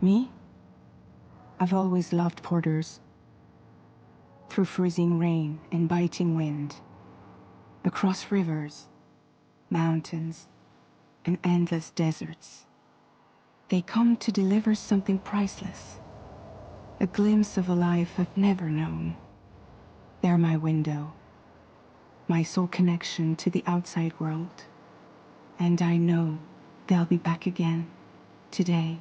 Me? I've always loved porters. Through freezing rain and biting wind, across rivers, mountains, and endless deserts, they come to deliver something priceless, a glimpse of a life I've never known. They're my window, my sole connection to the outside world, and I know they'll be back again today.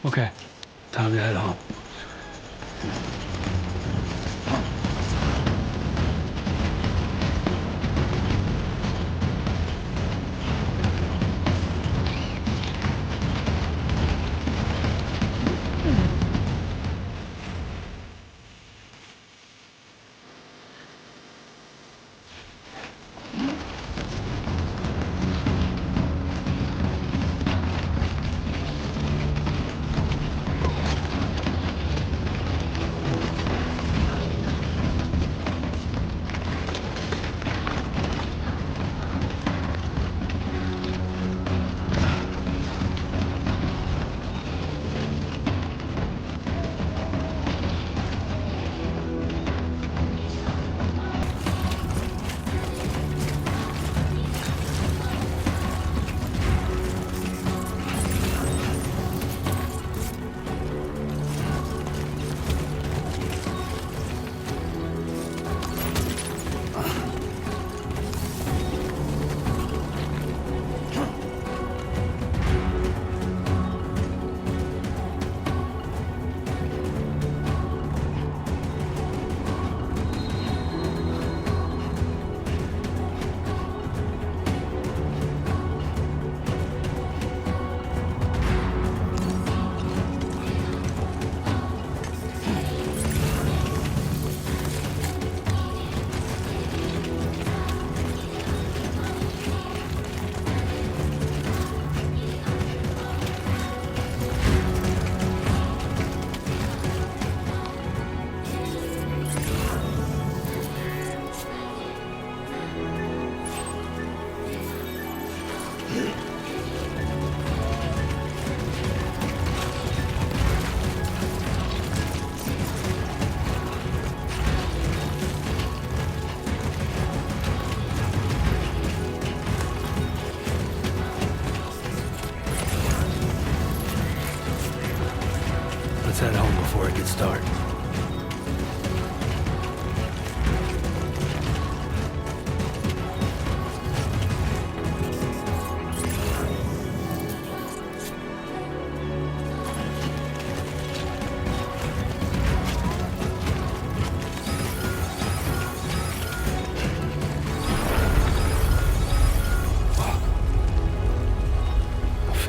Okay, time to head home.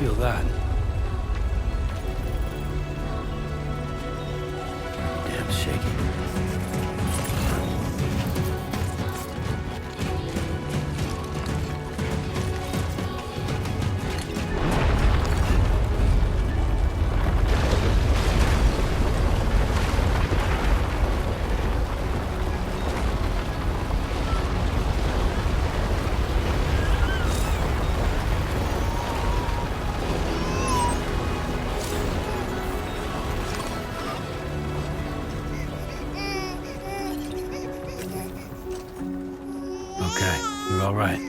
feel that. Damn shaky. Okay, you're all right.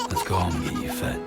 Let's go home and get you fed.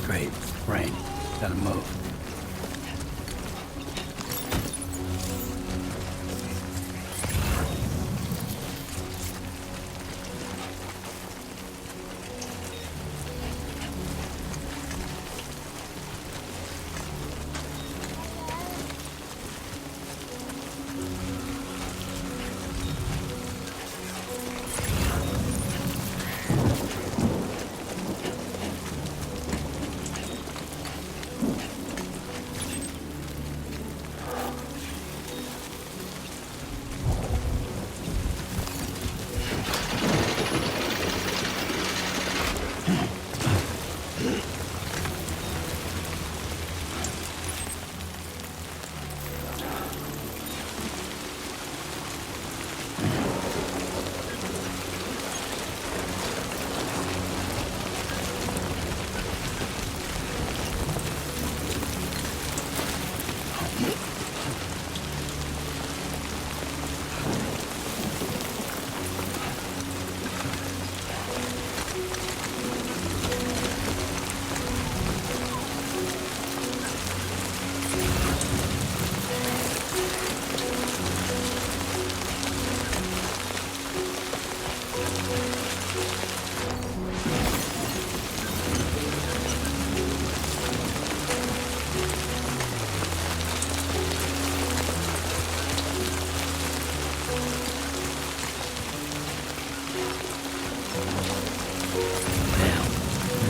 Great. Rain. Gotta move.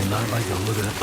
Not like the look of that.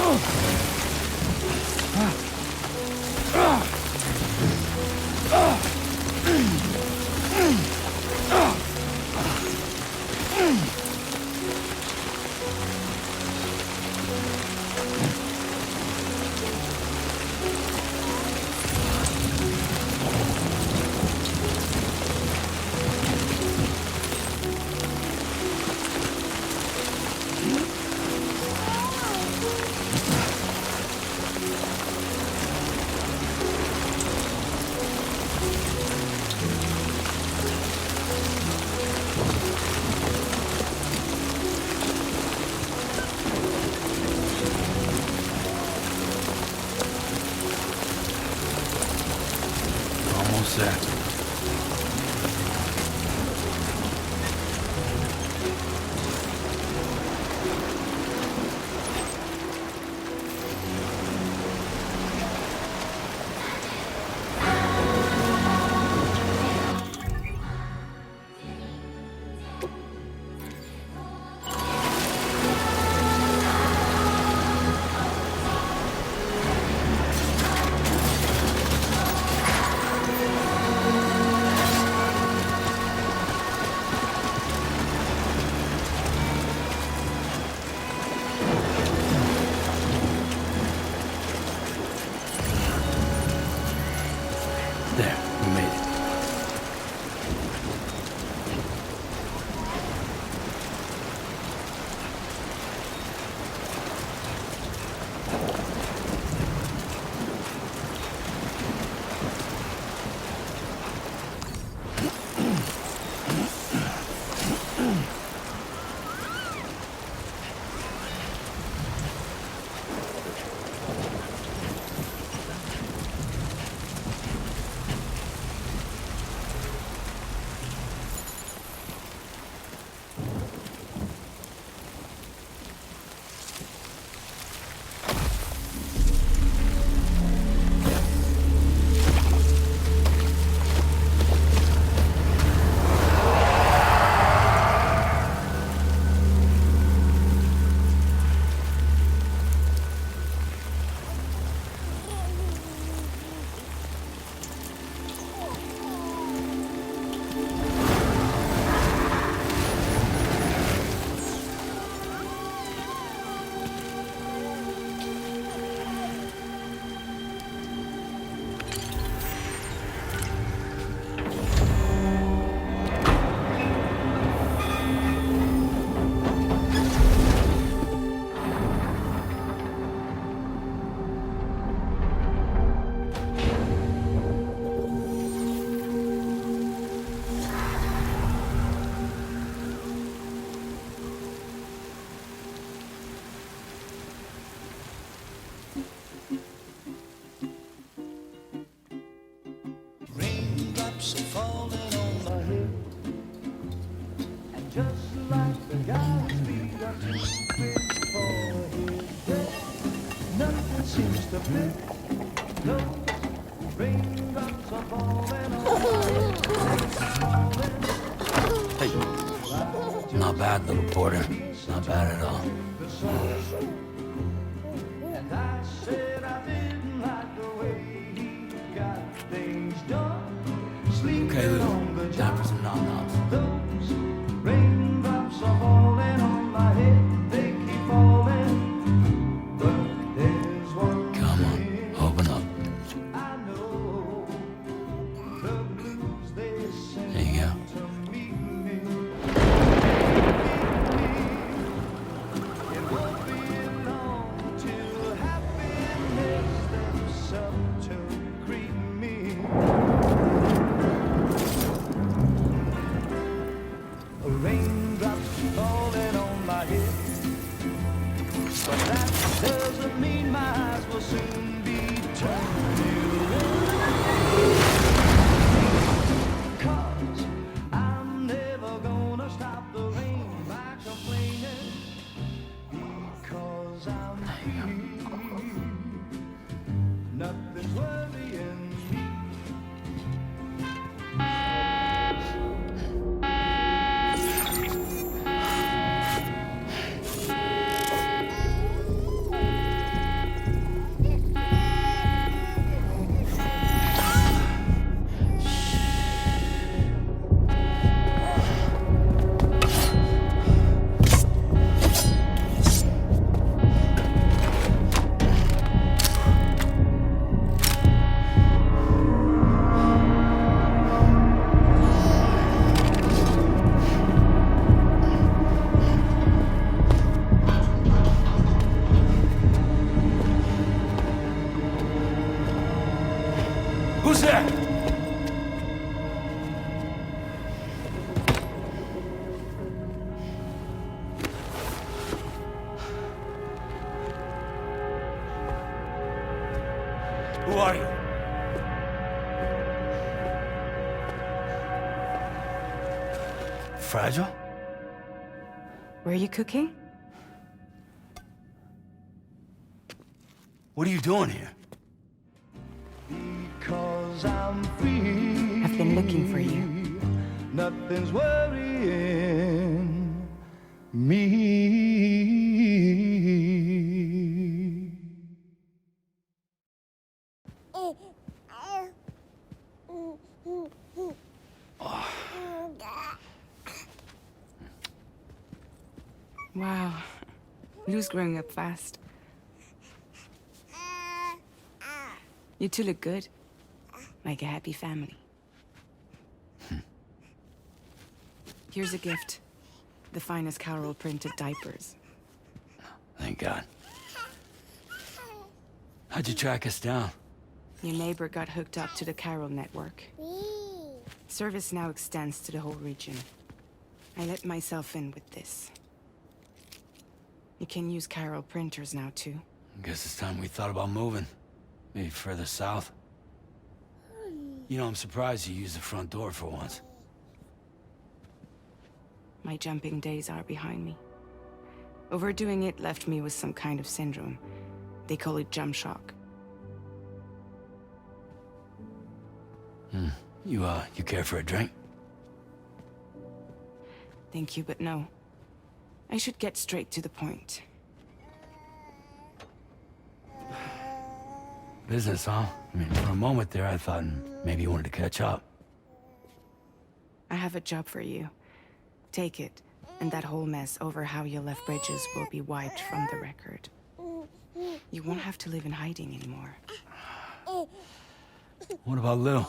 set. There, we made it. Hey, not bad, little porter. Not bad at all. Okay, little. Time for some nom-noms. Come on, open up. There you go. Who's there? Who are you? fragile? Were you cooking? What are you doing here? Because I'm free. I've been looking for you. Nothing's worrying me. Wow. Lou's growing up fast. You two look good. Like a happy family. Here's a gift. The finest Carol printed diapers. Thank God. How'd you track us down? Your neighbor got hooked up to the Carol network. Service now extends to the whole region. I let myself in with this. You can use Carol printers now, too. Guess it's time we thought about moving. Maybe further south. You know, I'm surprised you used the front door for once. My jumping days are behind me. Overdoing it left me with some kind of syndrome. They call it jump shock. You care for a drink? Thank you, but no. I should get straight to the point. Business, huh? I mean, for a moment there, I thought maybe you wanted to catch up. I have a job for you. Take it, and that whole mess over how you left Bridges will be wiped from the record. You won't have to live in hiding anymore. What about Lil?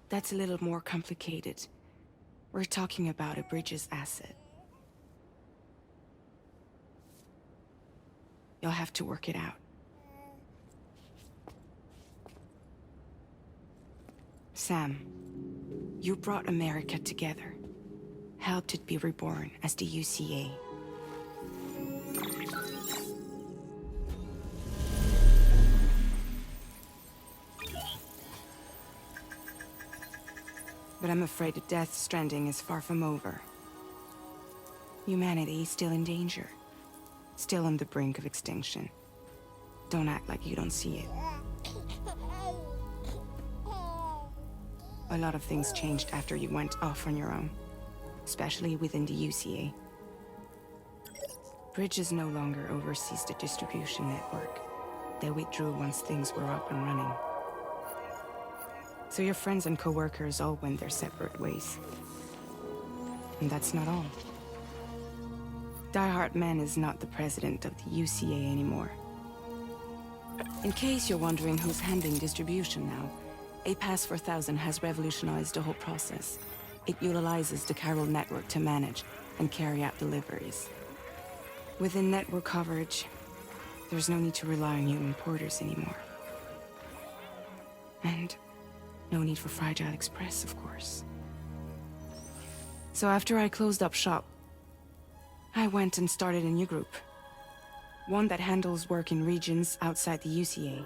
That's a little more complicated. We're talking about a Bridges asset. You'll have to work it out. Sam, you brought America together. Helped it be reborn as the UCA. But I'm afraid that Death Stranding is far from over. Humanity is still in danger. Still on the brink of extinction. Don't act like you don't see it. A lot of things changed after you went off on your own. Especially within the UCA. Bridges no longer oversees the distribution network. They withdrew once things were up and running. So your friends and co-workers all went their separate ways. And that's not all. Die Hard Man is not the president of the UCA anymore. In case you're wondering who's handling distribution now, A Pass 4000 has revolutionized the whole process. It utilizes the Carol network to manage and carry out deliveries. Within network coverage, there's no need to rely on human porters anymore. And no need for Fragile Express, of course. So after I closed up shop, I went and started a new group. One that handles work in regions outside the UCA.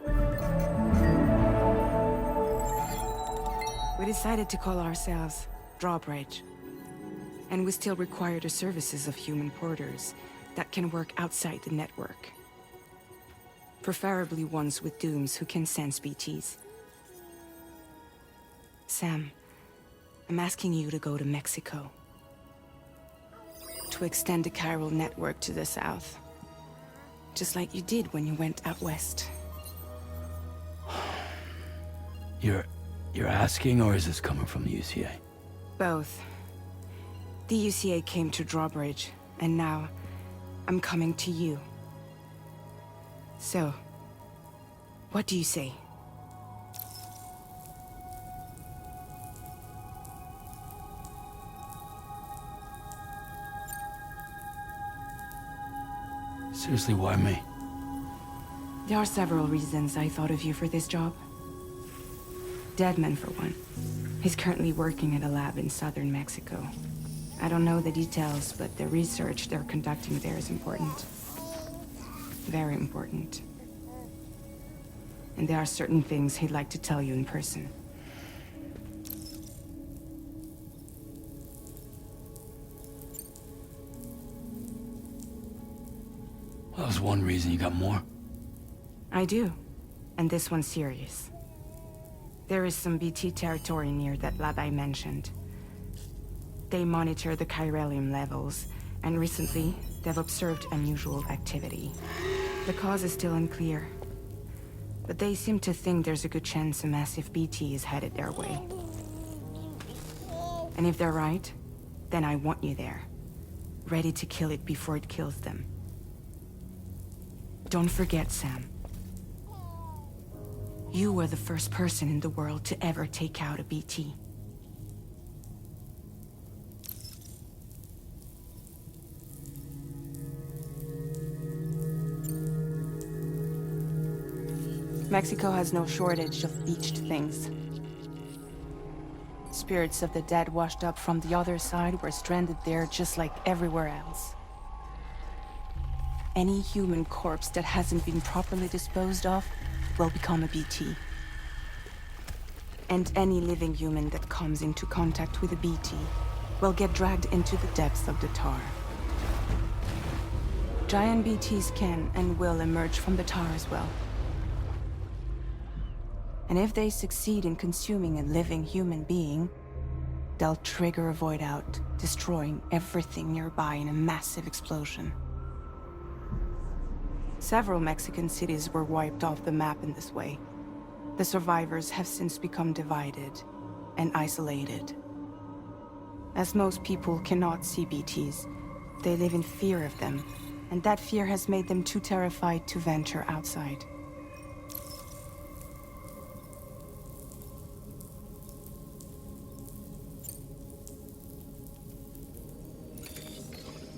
We decided to call ourselves Drawbridge. And we still require the services of human porters that can work outside the network. Preferably ones with dooms who can sense BTs. Sam, I'm asking you to go to Mexico. To extend the Carol network to the south. Just like you did when you went out west. You're asking, or is this coming from the UCA? Both. The UCA came to Drawbridge, and now I'm coming to you. So, what do you say? Seriously, why me? There are several reasons I thought of you for this job. Deadman, for one. He's currently working at a lab in southern Mexico. I don't know the details, but the research they're conducting there is important. Very important. And there are certain things he'd like to tell you in person. one reason, you got more? I do, and this one's serious. There is some BT territory near that lab I mentioned. They monitor the chiralium levels, and recently, they've observed unusual activity. The cause is still unclear, but they seem to think there's a good chance a massive BT is headed their way. And if they're right, then I want you there, ready to kill it before it kills them. Don't forget, Sam. You were the first person in the world to ever take out a BT. Mexico has no shortage of beached things. Spirits of the dead washed up from the other side were stranded there just like everywhere else. Any human corpse that hasn't been properly disposed of will become a BT. And any living human that comes into contact with a BT will get dragged into the depths of the tar. Giant BTs can and will emerge from the tar as well. And if they succeed in consuming a living human being, they'll trigger a void out, destroying everything nearby in a massive explosion. Several Mexican cities were wiped off the map in this way. The survivors have since become divided and isolated. As most people cannot see BTs, they live in fear of them, and that fear has made them too terrified to venture outside.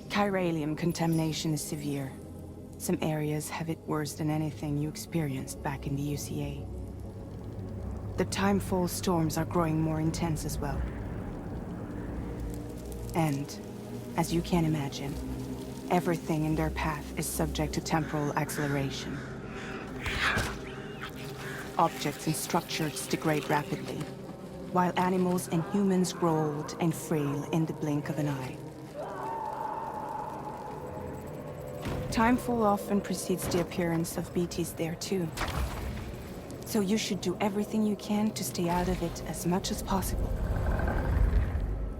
Chiralium contamination is severe. Some areas have it worse than anything you experienced back in the UCA. The timefall storms are growing more intense as well. And, as you can imagine, everything in their path is subject to temporal acceleration. Objects and structures degrade rapidly, while animals and humans grow old and frail in the blink of an eye. Timefall often precedes the appearance of BTs there too. So you should do everything you can to stay out of it as much as possible.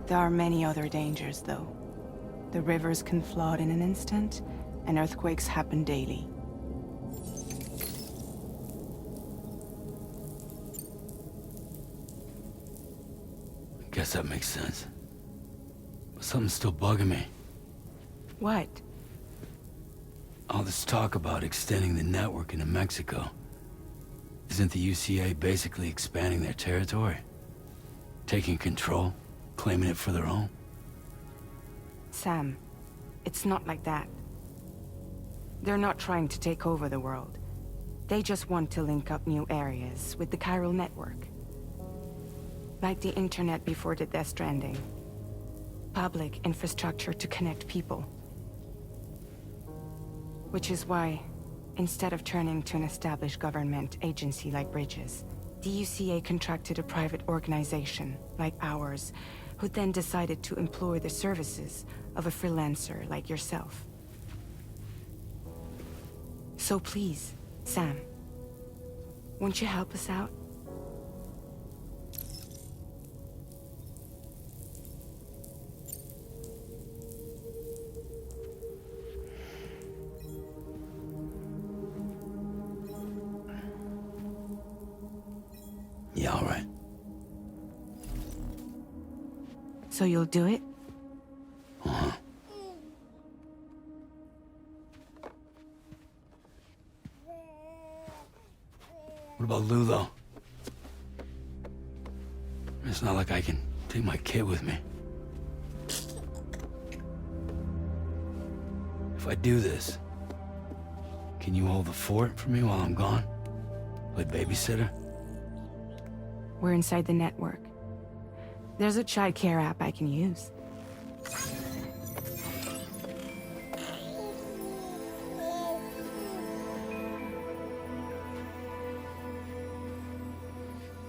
There are many other dangers though. The rivers can flood in an instant, and earthquakes happen daily. Guess that makes sense. But something's still bugging me. What? All this talk about extending the network into Mexico. Isn't the UCA basically expanding their territory? Taking control? Claiming it for their own? Sam, it's not like that. They're not trying to take over the world. They just want to link up new areas with the chiral network. Like the internet before the Death Stranding. Public infrastructure to connect people. Which is why, instead of turning to an established government agency like Bridges, the UCA contracted a private organization, like ours, who then decided to employ the services of a freelancer like yourself. So please, Sam, won't you help us out? Yeah, all right. So you'll do it? Uh-huh. What about Lou, though? It's not like I can take my kid with me. If I do this, can you hold the fort for me while I'm gone? Play babysitter? We're inside the network. There's a child care app I can use.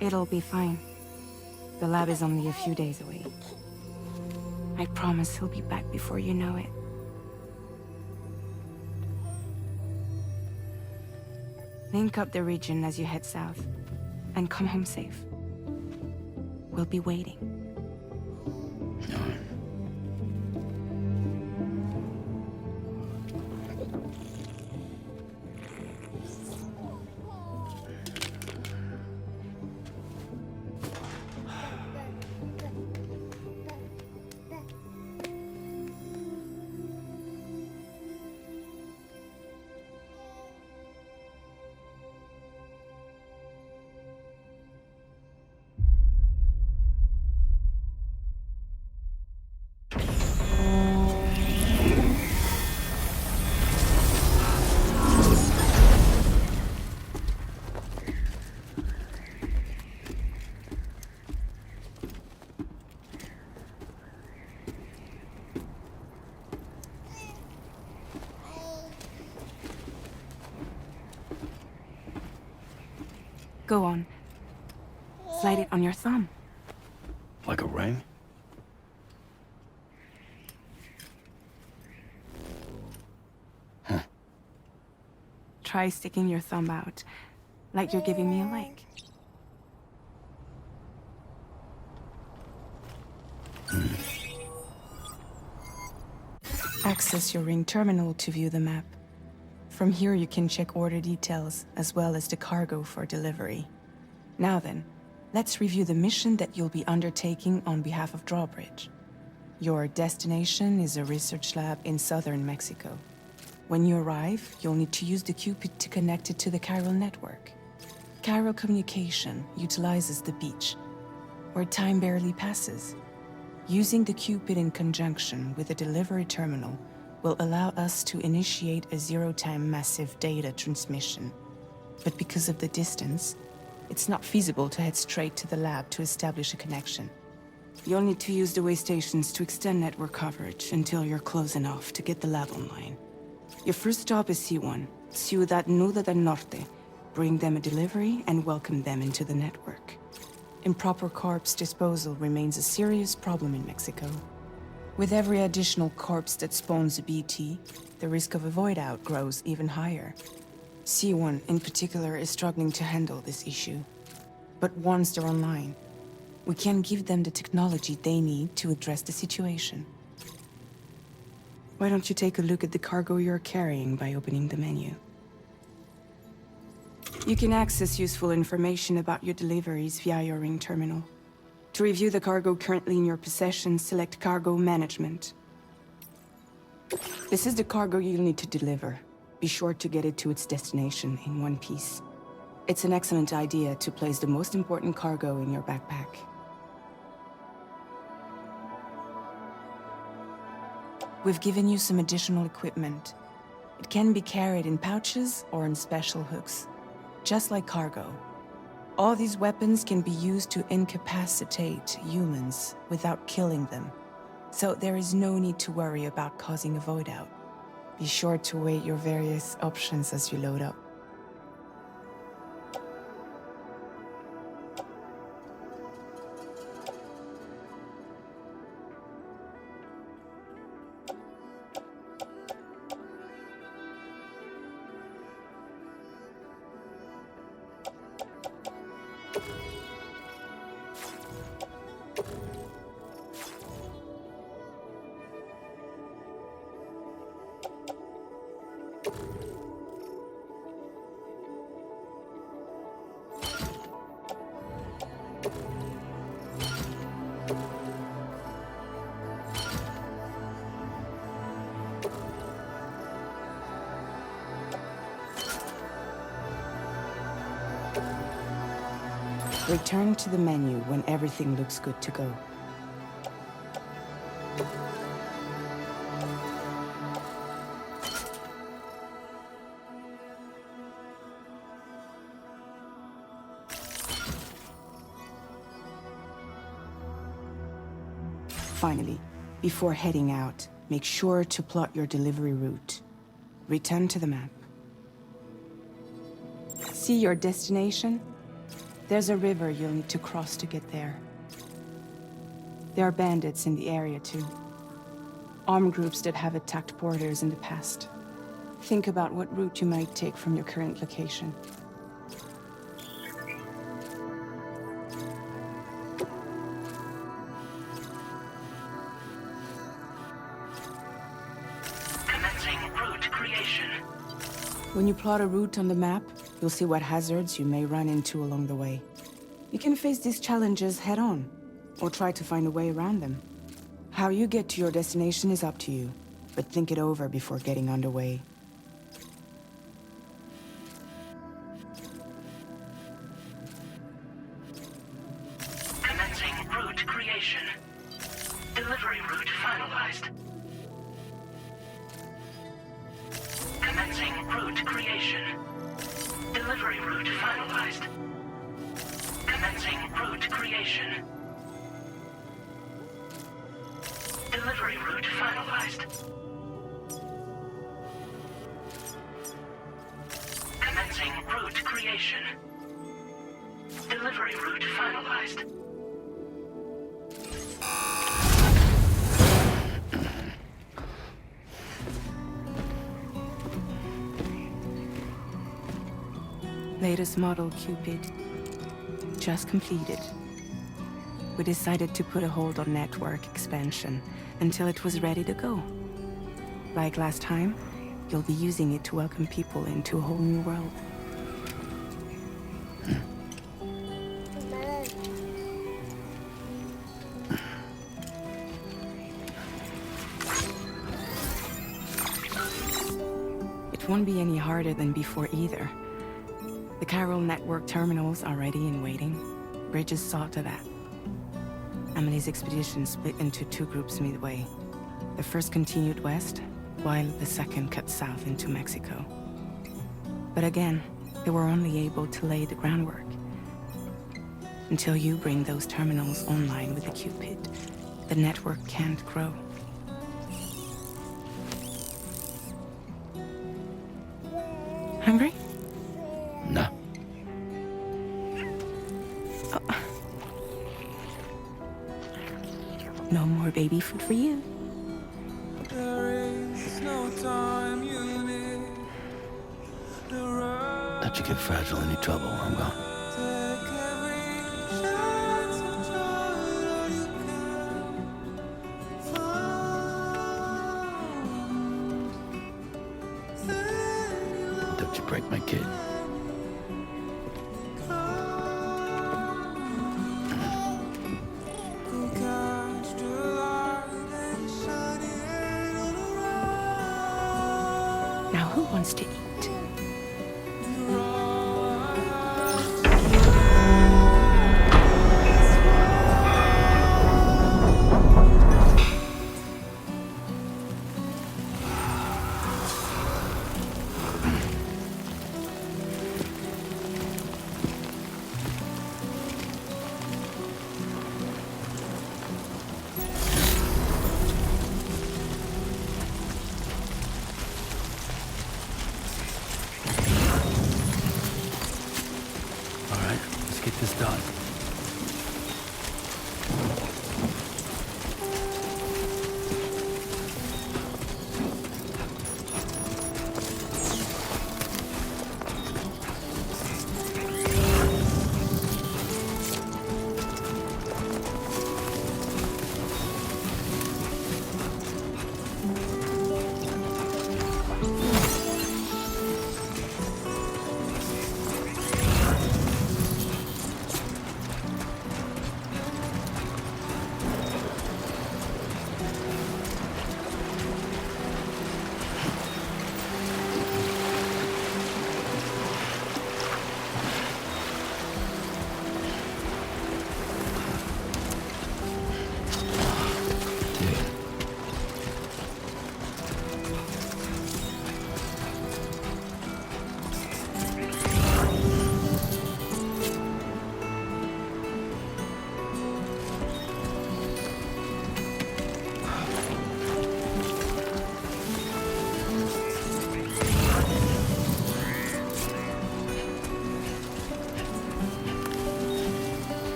It'll be fine. The lab is only a few days away. I promise he'll be back before you know it. Link up the region as you head south, and come home safe. We'll be waiting. All right. Go on. Slide it on your thumb. Like a ring? Huh. Try sticking your thumb out, like you're giving me a like. Access your ring terminal to view the map. From here you can check order details, as well as the cargo for delivery. Now then, let's review the mission that you'll be undertaking on behalf of Drawbridge. Your destination is a research lab in southern Mexico. When you arrive, you'll need to use the Cupid to connect it to the chiral network. Chiral communication utilizes the beach, where time barely passes. Using the Cupid in conjunction with a delivery terminal will allow us to initiate a zero-time massive data transmission. But because of the distance, it's not feasible to head straight to the lab to establish a connection. You'll need to use the way stations to extend network coverage until you're close enough to get the lab online. Your first stop is C1, Ciudad Nuda del Norte. Bring them a delivery and welcome them into the network. Improper corpse disposal remains a serious problem in Mexico. With every additional corpse that spawns a BT, the risk of a void out grows even higher. C1 in particular is struggling to handle this issue. But once they're online, we can give them the technology they need to address the situation. Why don't you take a look at the cargo you're carrying by opening the menu? You can access useful information about your deliveries via your ring terminal. To review the cargo currently in your possession, select Cargo Management. This is the cargo you'll need to deliver. Be sure to get it to its destination in one piece. It's an excellent idea to place the most important cargo in your backpack. We've given you some additional equipment. It can be carried in pouches or in special hooks, just like cargo. All these weapons can be used to incapacitate humans without killing them, so there is no need to worry about causing a void out. Be sure to weigh your various options as you load up. Return to the menu when everything looks good to go. Finally, before heading out, make sure to plot your delivery route. Return to the map. See your destination? There's a river you'll need to cross to get there. There are bandits in the area too. Armed groups that have attacked borders in the past. Think about what route you might take from your current location. creation. When you plot a route on the map, you'll see what hazards you may run into along the way. You can face these challenges head-on, or try to find a way around them. How you get to your destination is up to you, but think it over before getting underway. Commencing route creation. Delivery route finalized. Commencing route creation. Delivery route finalized. Commencing route creation. Delivery route finalized. Commencing route creation. Delivery route finalized. Latest model Cupid. Just completed. We decided to put a hold on network expansion until it was ready to go. Like last time, you'll be using it to welcome people into a whole new world. It won't be any harder than before either. The Carol network terminals are ready and waiting. Bridges saw to that. Emily's expedition split into two groups midway. The first continued west, while the second cut south into Mexico. But again, they were only able to lay the groundwork. Until you bring those terminals online with the Cupid, the network can't grow. Hungry? No. No more baby food for you. Let you get fragile, any trouble, I'm gone. Don't you break my kid. Now who wants to eat? Get this done.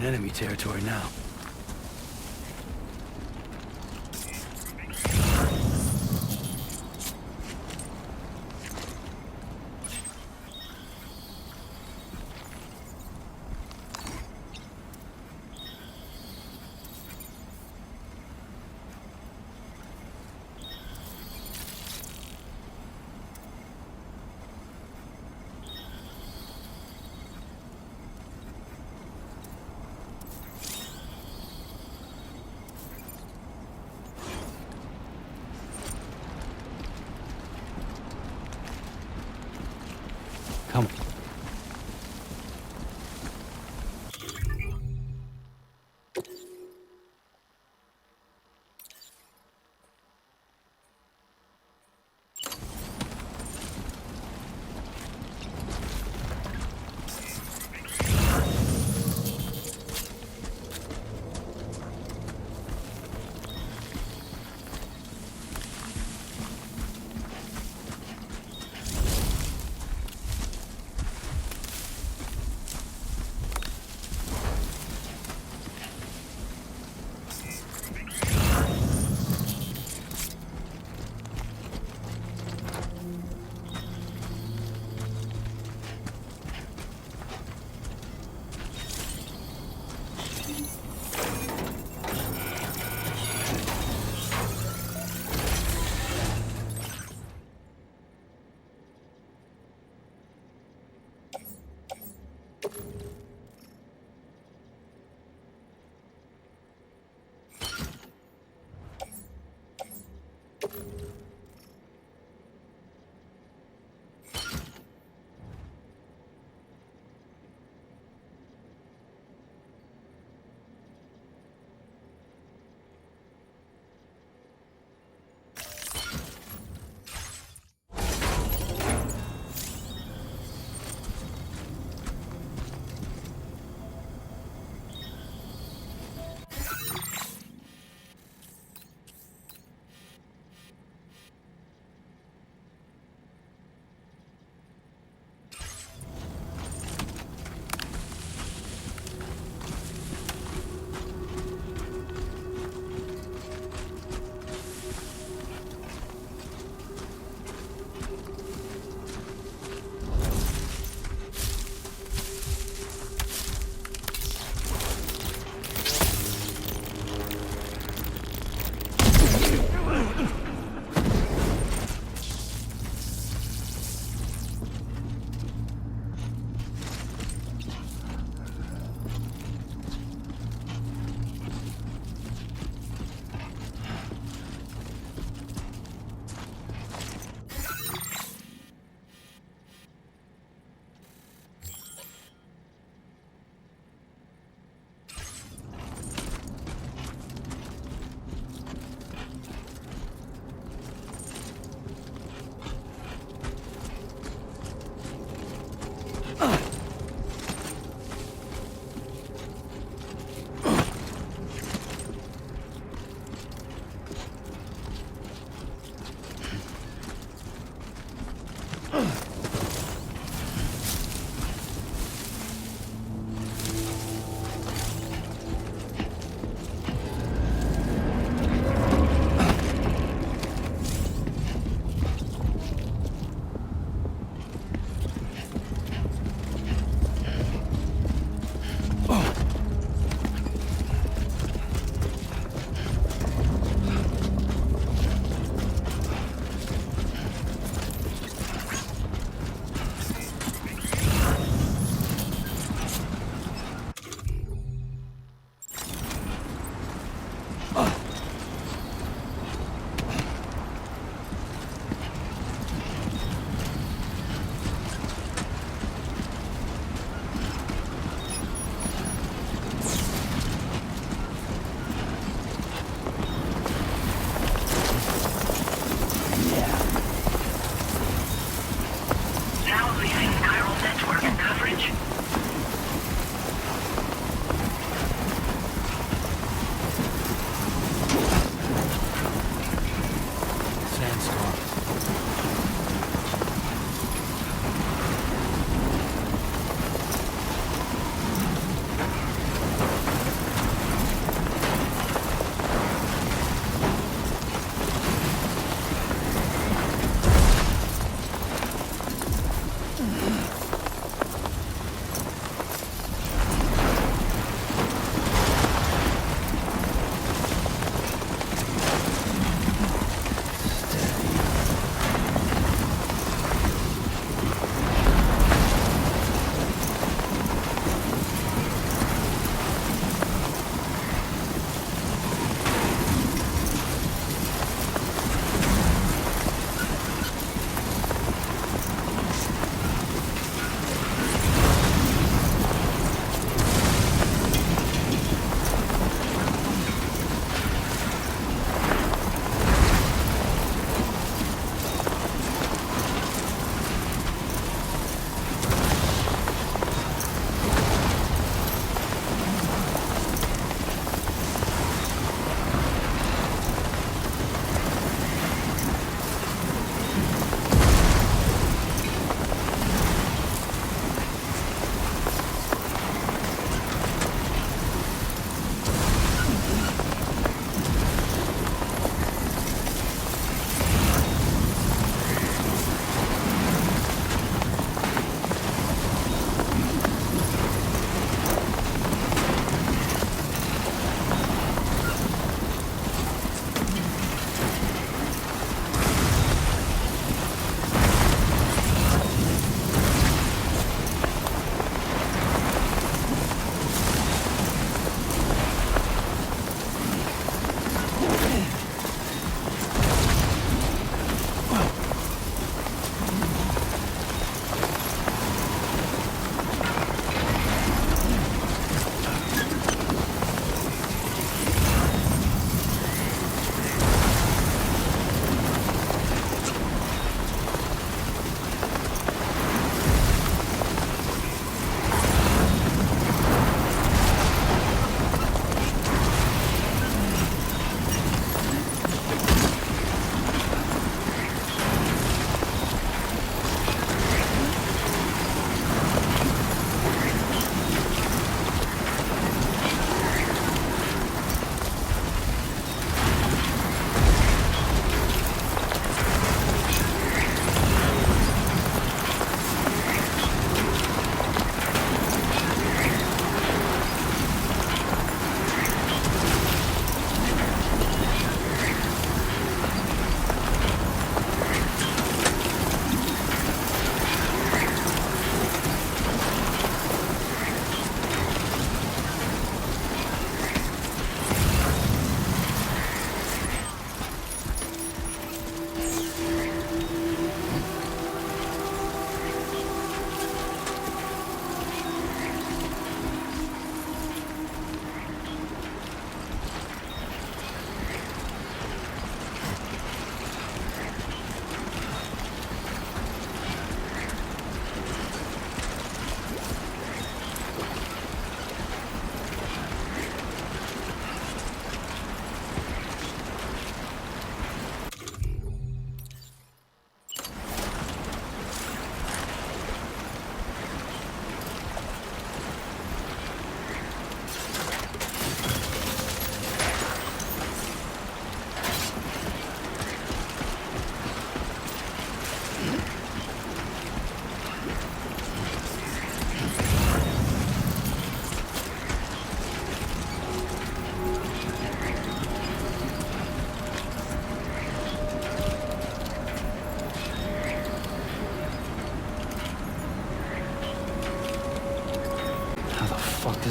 enemy territory now.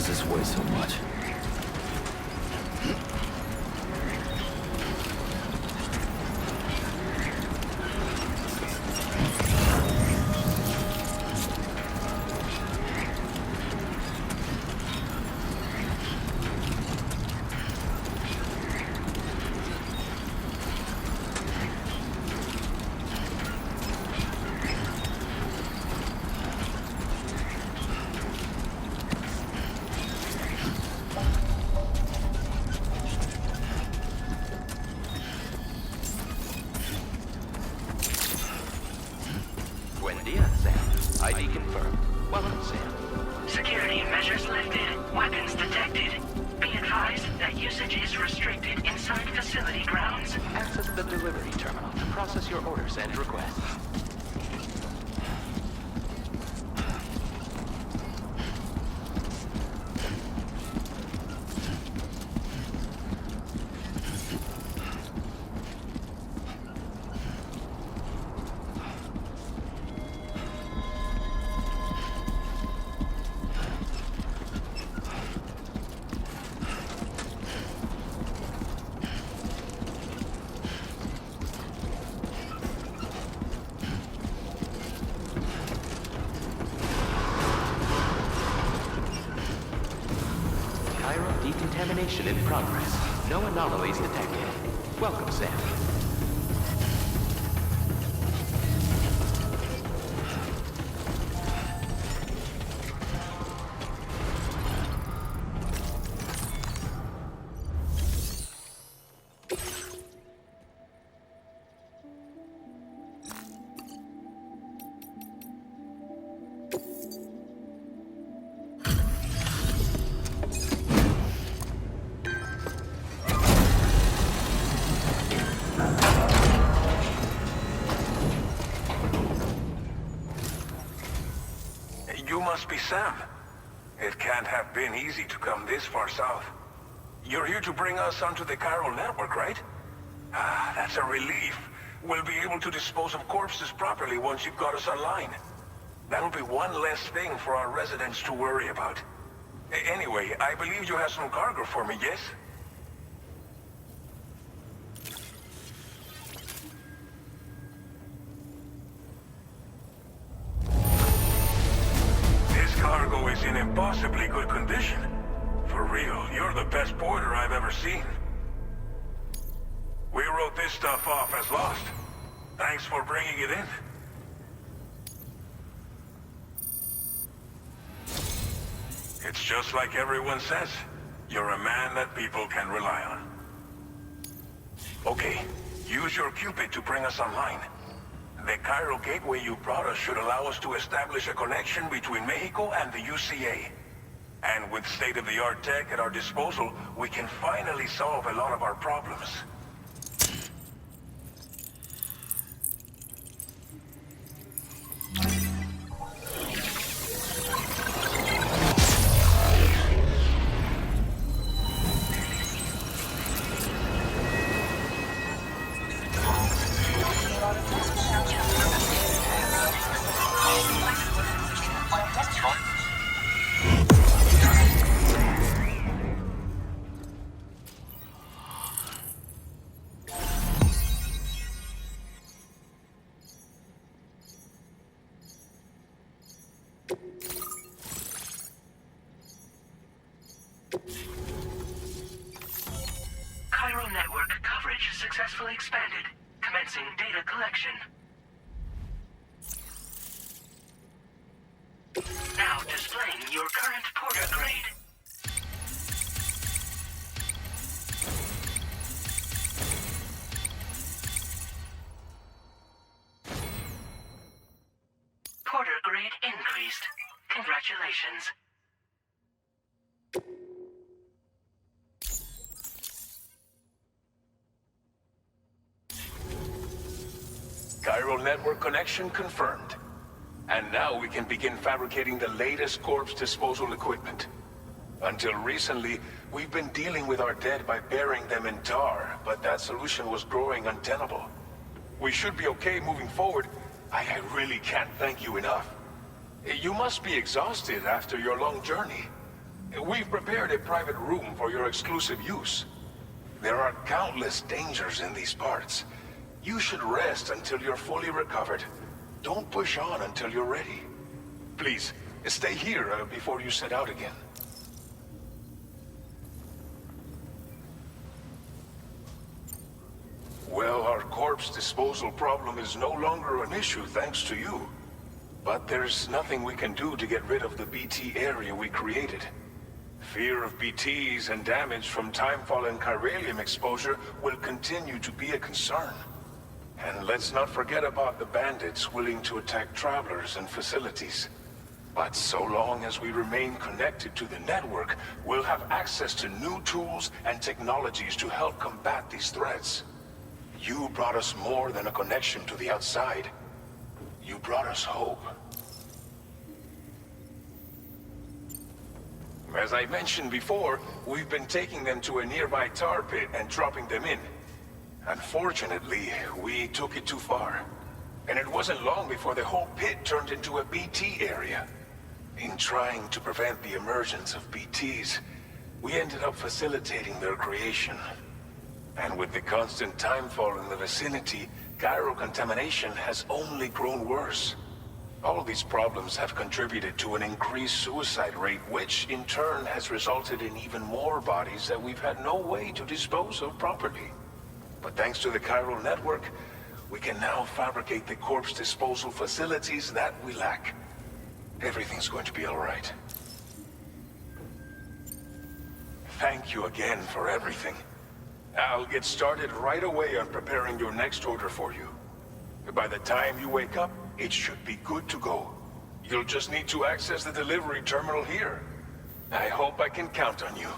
does this weigh so much? Buen dia, Sam. ID confirmed. Welcome, Sam. Security measures lifted. Weapons detected. Be advised that usage is restricted inside facility grounds. Access the delivery terminal to process your orders and requests. Decontamination in progress. No anomalies detected. Welcome, Sam. You must be Sam. It can't have been easy to come this far south. You're here to bring us onto the chiral network, right? Ah, that's a relief. We'll be able to dispose of corpses properly once you've got us online. That'll be one less thing for our residents to worry about. Anyway, I believe you have some cargo for me, yes? Cargo is in impossibly good condition. For real, you're the best porter I've ever seen. We wrote this stuff off as lost. Thanks for bringing it in. It's just like everyone says. You're a man that people can rely on. Okay, use your Cupid to bring us online. The chiral gateway you brought us should allow us to establish a connection between Mexico and the UCA. And with state-of-the-art tech at our disposal, we can finally solve a lot of our problems. Chiral network coverage successfully expanded. Commencing data collection. Now displaying your current porter grade. Porter grade increased. Congratulations. Chiral network connection confirmed. And now we can begin fabricating the latest corpse disposal equipment. Until recently, we've been dealing with our dead by burying them in tar, but that solution was growing untenable. We should be okay moving forward. I really can't thank you enough. You must be exhausted after your long journey. We've prepared a private room for your exclusive use. There are countless dangers in these parts. You should rest until you're fully recovered. Don't push on until you're ready. Please, stay here before you set out again. Well, our corpse disposal problem is no longer an issue thanks to you. But there's nothing we can do to get rid of the BT area we created. Fear of BTs and damage from timefall and chiralium exposure will continue to be a concern. And let's not forget about the bandits willing to attack travelers and facilities. But so long as we remain connected to the network, we'll have access to new tools and technologies to help combat these threats. You brought us more than a connection to the outside. You brought us hope. As I mentioned before, we've been taking them to a nearby tar pit and dropping them in. Unfortunately, we took it too far. And it wasn't long before the whole pit turned into a BT area. In trying to prevent the emergence of BTs, we ended up facilitating their creation. And with the constant timefall in the vicinity, chiral contamination has only grown worse. All these problems have contributed to an increased suicide rate, which in turn has resulted in even more bodies that we've had no way to dispose of properly. But thanks to the chiral network, we can now fabricate the corpse disposal facilities that we lack. Everything's going to be all right. Thank you again for everything. I'll get started right away on preparing your next order for you. By the time you wake up, it should be good to go. You'll just need to access the delivery terminal here. I hope I can count on you.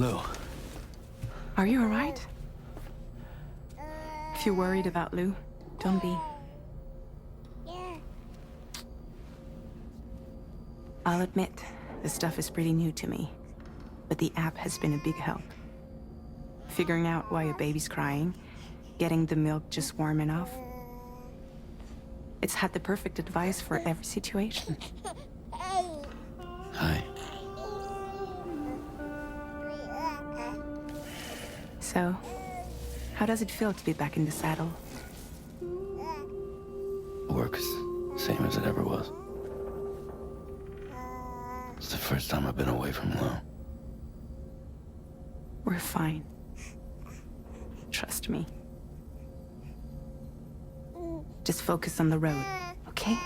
Lou. Are you alright? If you're worried about Lou, don't be. I'll admit, this stuff is pretty new to me, but the app has been a big help. Figuring out why a baby's crying, getting the milk just warm enough. It's had the perfect advice for every situation. Hi. So, how does it feel to be back in the saddle? Work's same as it ever was. It's the first time I've been away from Lou. We're fine. Trust me. Just focus on the road, okay?